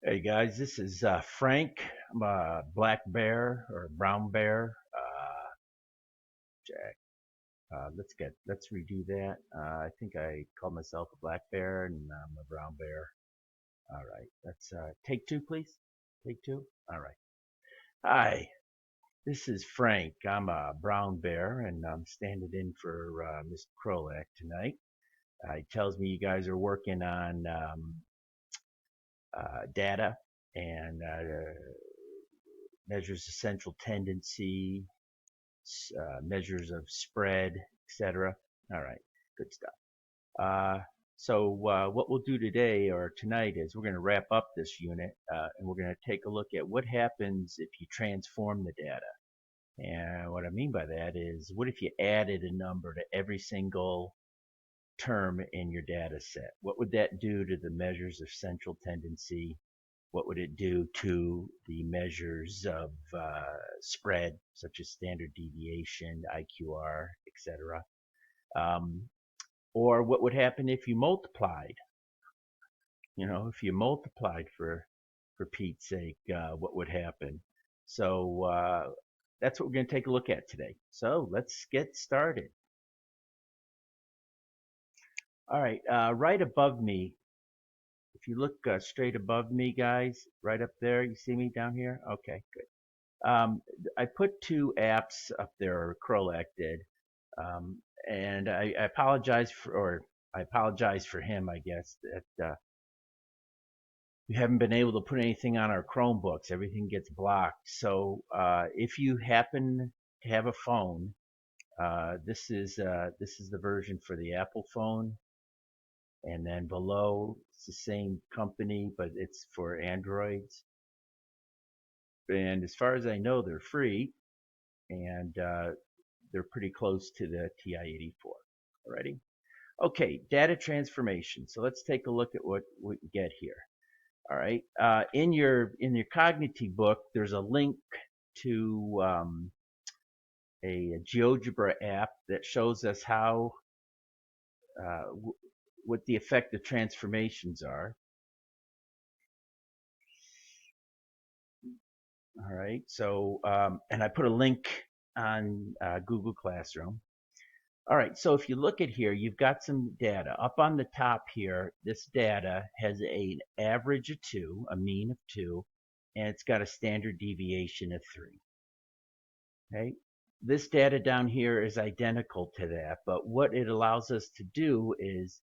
Hey guys, this is Frank. I'm a black bear or a brown bear. Jack. Let's redo that. I think I called myself a black bear and I'm a brown bear. All right, let's take two, please. Take two. All right. Hi, this is Frank. I'm a brown bear and I'm standing in for Mr. Krolak tonight. He tells me you guys are working on data and measures of central tendency, measures of spread, etc. All right, good stuff. Uh, so what we'll do today or tonight is we're going to wrap up this unit and we're going to take a look at what happens if you transform the data. And what I mean by that is, what if you added a number to every single term in your data set? What would that do to the measures of central tendency? What would it do to the measures of spread, such as standard deviation, IQR, etc.? Um, or what would happen if you multiplied? If you multiplied for Pete's sake, what would happen? So that's what we're going to take a look at today. So let's get started. All right, right above me, if you look straight above me, guys, right up there, you see me down here? Okay, good. I put two apps up there, or Krolak did, and I apologize I apologize for him, I guess, that we haven't been able to put anything on our Chromebooks. Everything gets blocked. So if you happen to have a phone, this is the version for the Apple phone, and then below it's the same company, but it's for Androids. And as far as I know, they're free, and they're pretty close to the TI-84. Alrighty. Okay, data transformation. So let's take a look at what we get here. All right. In your Cognity book, there's a link to a GeoGebra app that shows us how what the effect of transformations are. All right. So and I put a link on Google Classroom. All right, so if you look at here, you've got some data. Up on the top here, this data has an average of 2, a mean of 2, and it's got a standard deviation of 3. Okay, this data down here is identical to that, but what it allows us to do is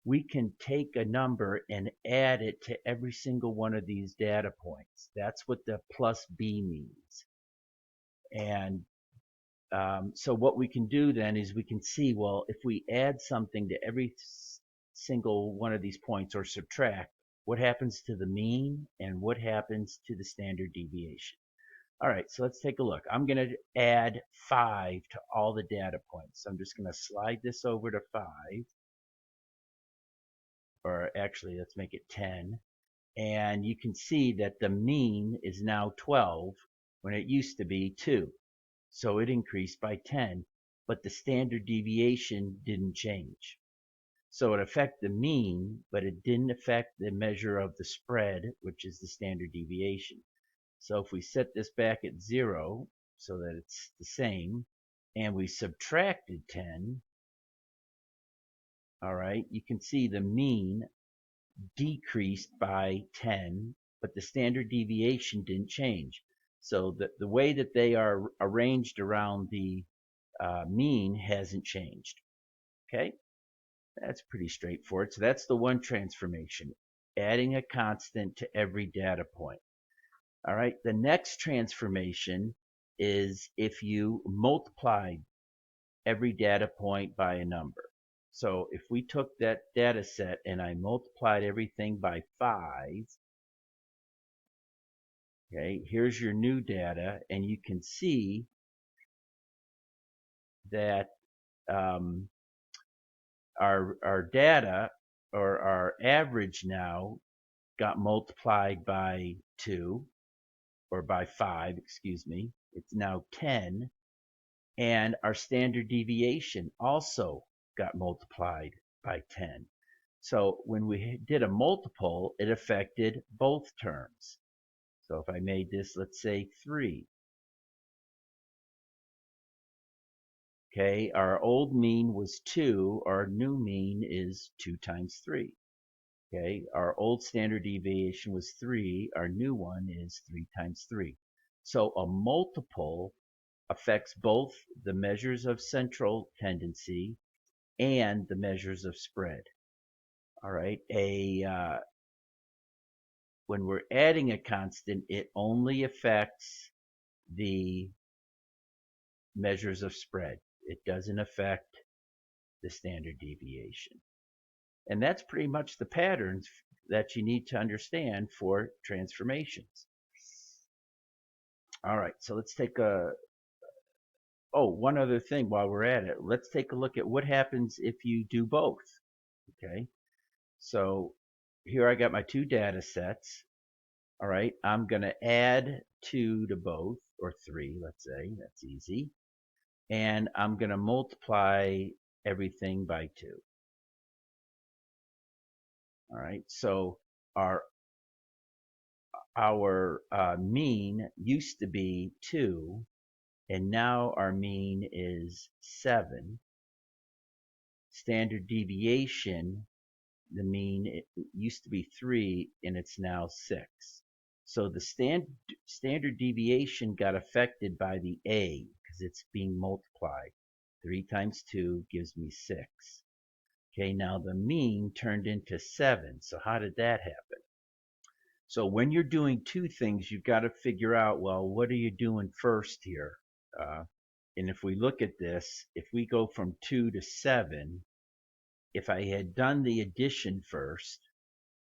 we can take a number and add it to every single one of these data points. That's what the plus B means. And so what we can do then is we can see, well, if we add something to every single one of these points or subtract, what happens to the mean and what happens to the standard deviation. All right, so let's take a look. I'm going to add 5 to all the data points. So I'm just going to slide this over to 5, or actually, let's make it 10. And you can see that the mean is now 12 when it used to be 2. So it increased by 10, but the standard deviation didn't change. So it affected the mean, but it didn't affect the measure of the spread, which is the standard deviation. So if we set this back at 0 so that it's the same, and we subtracted 10, all right, you can see the mean decreased by 10, but the standard deviation didn't change. So the way that they are arranged around the mean hasn't changed. Okay, that's pretty straightforward. So that's the one transformation, adding a constant to every data point. All right, the next transformation is if you multiply every data point by a number. So if we took that data set and I multiplied everything by 5, okay, here's your new data, and you can see that um, our data, or our average now, got multiplied by 2, or by 5, excuse me. It's now 10, and our standard deviation also got multiplied by 10. So when we did a multiple, it affected both terms. So if I made this, let's say 3, okay, our old mean was 2, our new mean is 2 times 3. Okay, our old standard deviation was 3, our new one is 3 times 3. So a multiple affects both the measures of central tendency and the measures of spread. All right, when we're adding a constant, it only affects the measures of spread. It doesn't affect the standard deviation. And that's pretty much the patterns that you need to understand for transformations. All right, so let's take one other thing while we're at it. Let's take a look at what happens if you do both. Okay, so here I got my two data sets. All right, I'm going to add 2 to both, or 3, let's say. That's easy. And I'm going to multiply everything by 2. All right, so our mean used to be 2, and now our mean is 7. Standard deviation, the mean it used to be 3, and it's now 6. So the standard deviation got affected by the a because it's being multiplied. 3 times 2 gives me 6. Okay, now the mean turned into 7. So how did that happen? So when you're doing two things, you've got to figure out, well, what are you doing first here? And if we look at this, if we go from 2 to 7, if I had done the addition first,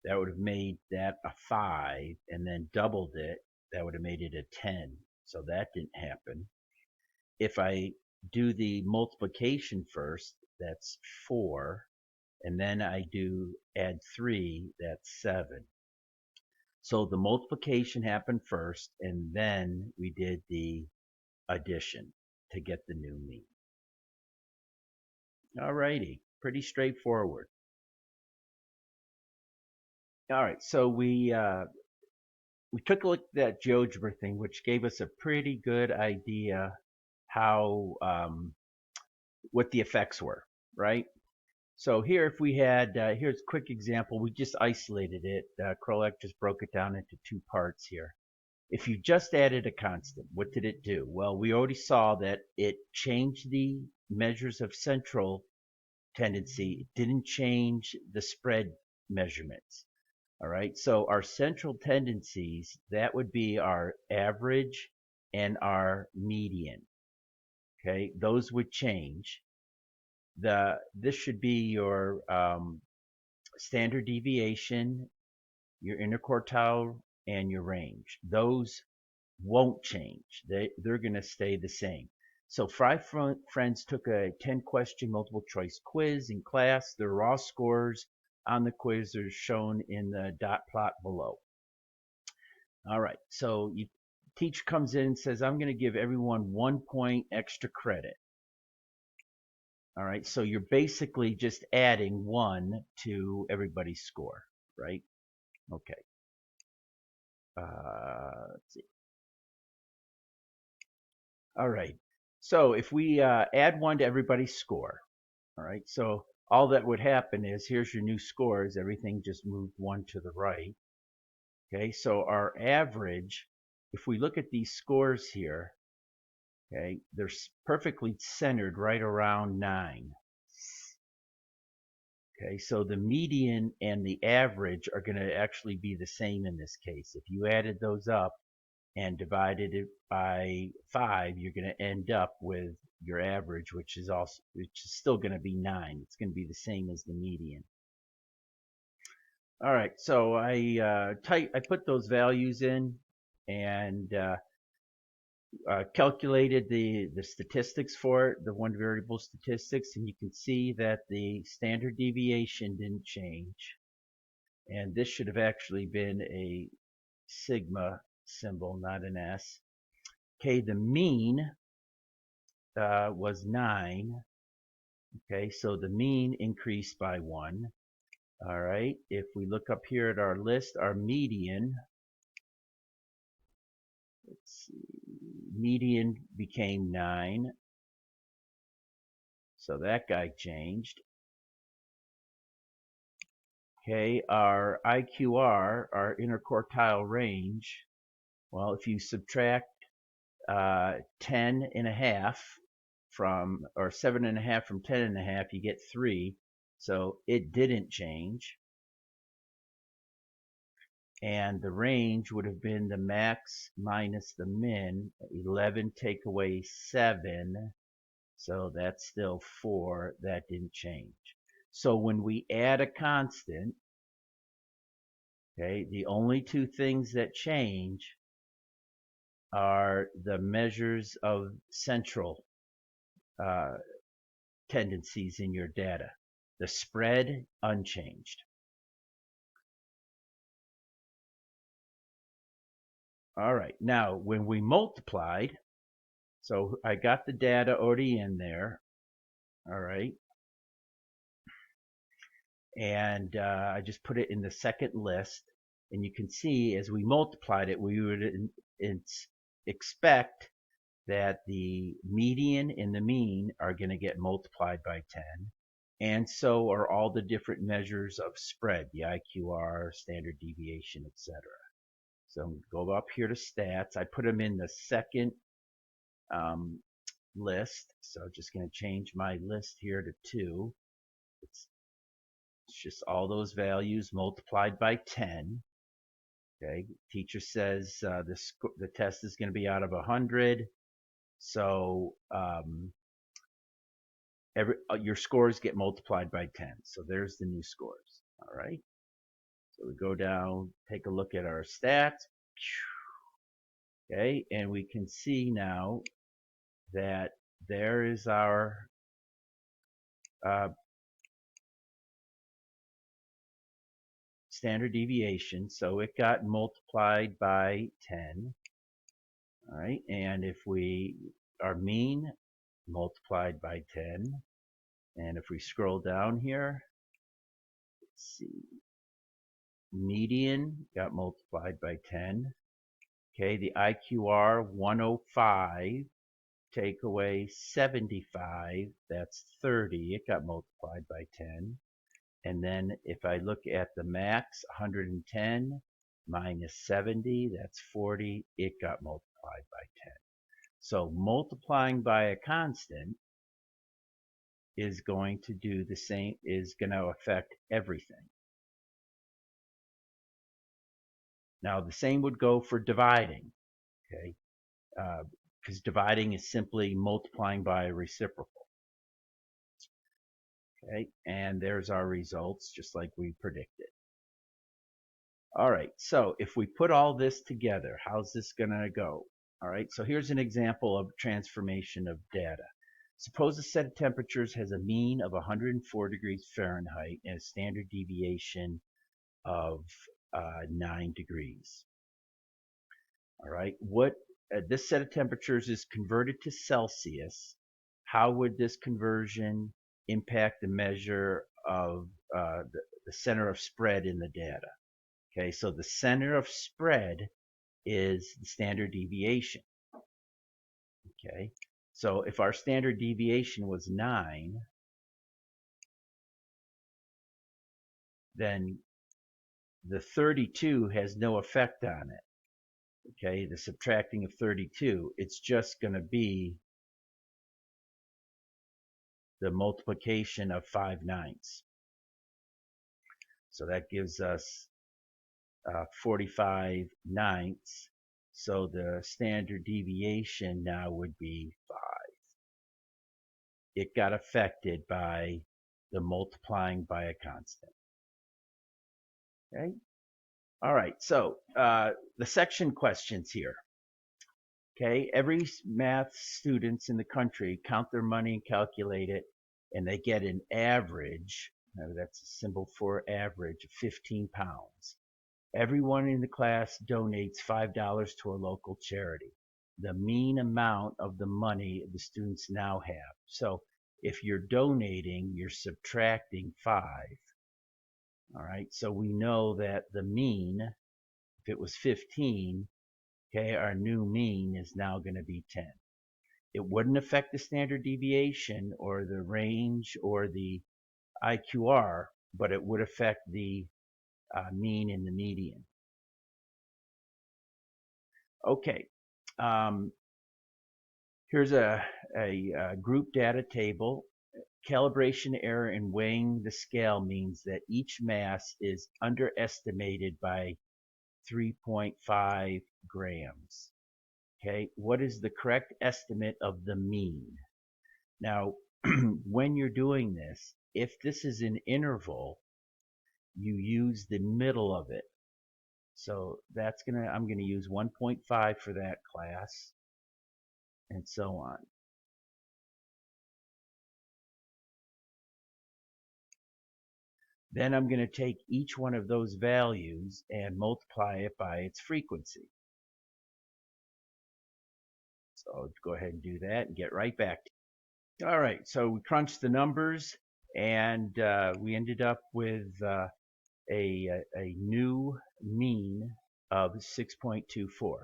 that would have made that a 5, and then doubled it, that would have made it a 10. So that didn't happen. If I do the multiplication first, that's 4, and then I do add 3, that's 7. So the multiplication happened first, and then we did the addition to get the new mean. All righty, pretty straightforward. All right, so we took a look at that GeoGebra thing, which gave us a pretty good idea how what the effects were, right? So here, if we had here's a quick example. We just isolated it. Krolak just broke it down into 2 parts here. If you just added a constant, what did it do? Well, we already saw that it changed the measures of central tendency. It didn't change the spread measurements. All right, so our central tendencies, that would be our average and our median. Okay, those would change. This should be your standard deviation, your interquartile, and your range. Those won't change. They're going to stay the same. So 5 friends took a 10-question multiple choice quiz in class. Their raw scores on the quiz are shown in the dot plot below. All right, so teacher comes in and says, I'm going to give everyone 1 point extra credit. All right, so you're basically just adding 1 to everybody's score, right? Okay. Let's see. All right. So if we add 1 to everybody's score, all right, so all that would happen is here's your new scores. Everything just moved 1 to the right. Okay, so our average, if we look at these scores here, okay, they're perfectly centered right around 9. Okay, so the median and the average are going to actually be the same in this case. If you added those up and divided it by 5, you're going to end up with your average, which is still going to be 9. It's going to be the same as the median. All right, so I put those values in and calculated the statistics for it, the one variable statistics, and you can see that the standard deviation didn't change. And this should have actually been a sigma symbol, not an S. Okay, the mean was 9. Okay, so the mean increased by 1. All right, if we look up here at our list, our median, let's see, median became 9. So that guy changed. Okay, our IQR, our interquartile range, well, if you subtract 10.5 from, or 7.5 from 10.5, you get 3. So it didn't change. And the range would have been the max minus the min. 11 take away 7. So that's still 4. That didn't change. So when we add a constant, okay, the only two things that change are the measures of central uh, tendencies in your data. The spread, unchanged. All right, now when we multiplied, so I got the data already in there, all right, and I just put it in the second list, and you can see as we multiplied it, we would expect that the median and the mean are going to get multiplied by 10, and so are all the different measures of spread, the IQR, standard deviation, etc. So go up here to stats. I put them in the second list, so I'm just going to change my list here to 2. It's just all those values multiplied by 10. Okay, teacher says the test is going to be out of 100, so your scores get multiplied by 10. So there's the new scores. All right. So we go down, take a look at our stats. Okay, and we can see now that there is our standard deviation. So it got multiplied by 10. All right, and if our mean multiplied by 10, and if we scroll down here, let's see, median got multiplied by 10. Okay, the IQR 105, take away 75, that's 30. It got multiplied by 10. And then if I look at the max, 110 minus 70, that's 40. It got multiplied by 10. So multiplying by a constant is going to do the same, is going to affect everything. Now the same would go for dividing, okay? Because dividing is simply multiplying by a reciprocal. Okay, and there's our results, just like we predicted. All right, so if we put all this together, how's this going to go? All right, so here's an example of transformation of data. Suppose a set of temperatures has a mean of 104 degrees Fahrenheit and a standard deviation of 9 degrees. All right, this set of temperatures is converted to Celsius. How would this conversion impact the measure of the center of spread in the data? Okay, so the center of spread is the standard deviation. Okay, so if our standard deviation was 9, then the 32 has no effect on it. Okay, the subtracting of 32, it's just going to be the multiplication of 5/9. So that gives us 45/9. So the standard deviation now would be 5. It got affected by the multiplying by a constant. Okay. All right. So the section questions here. Okay. Every math students in the country count their money and calculate it, and they get an average. That's a symbol for average of 15 pounds. Everyone in the class donates $5 to a local charity. The mean amount of the money the students now have. So if you're donating, you're subtracting 5. All right, so we know that the mean, if it was 15, okay, our new mean is now going to be 10. It wouldn't affect the standard deviation or the range or the IQR, but it would affect the mean and the median. Okay, here's a group data table. Calibration error in weighing the scale means that each mass is underestimated by 3.5 grams. Okay, what is the correct estimate of the mean? Now, when you're doing this, if this is an interval, you use the middle of it. So I'm gonna use 1.5 for that class, and so on. Then I'm gonna take each one of those values and multiply it by its frequency. So I'll go ahead and do that and get right back to you. All right, so we crunched the numbers, and we ended up with a new mean of 6.24.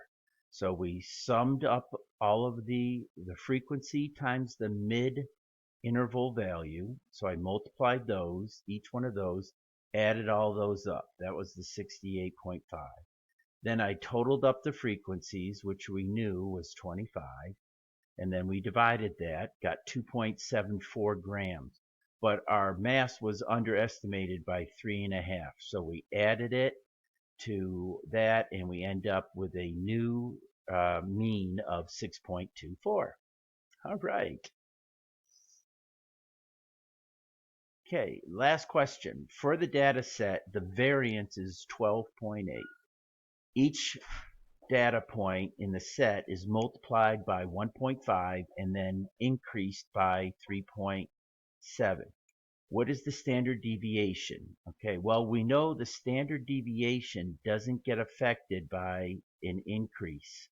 So we summed up all of the frequency times the mid interval value. So I multiplied those, each one of those, added all those up. That was the 68.5. Then I totaled up the frequencies, which we knew was 25. And then we divided that, got 2.74 grams. But our mass was underestimated by 3.5. So we added it to that, and we end up with a new mean of 6.24. All right. Okay, last question. For the data set, the variance is 12.8. Each data point in the set is multiplied by 1.5 and then increased by 3.7. What is the standard deviation? Okay, well, we know the standard deviation doesn't get affected by an increase.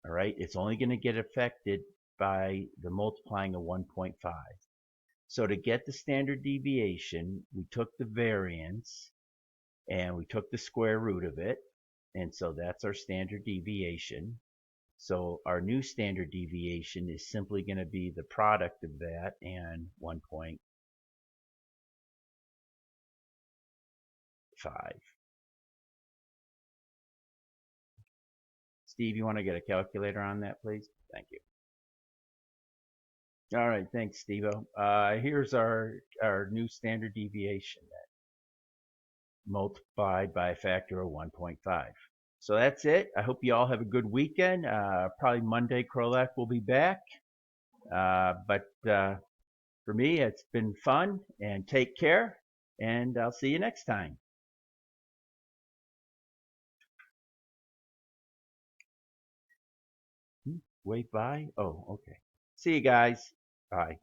All right, it's only going to get affected by the multiplying of 1.5. So to get the standard deviation, we took the variance and we took the square root of it. And so that's our standard deviation. So our new standard deviation is simply going to be the product of that and 1.5. Steve, you want to get a calculator on that, please? Thank you. All right, thanks, Steve-O. Here's our new standard deviation multiplied by a factor of 1.5. So that's it. I hope you all have a good weekend. Probably Monday, Krolak will be back. But for me, it's been fun, and take care, and I'll see you next time. Wait by? Oh, okay. See you guys. Bye.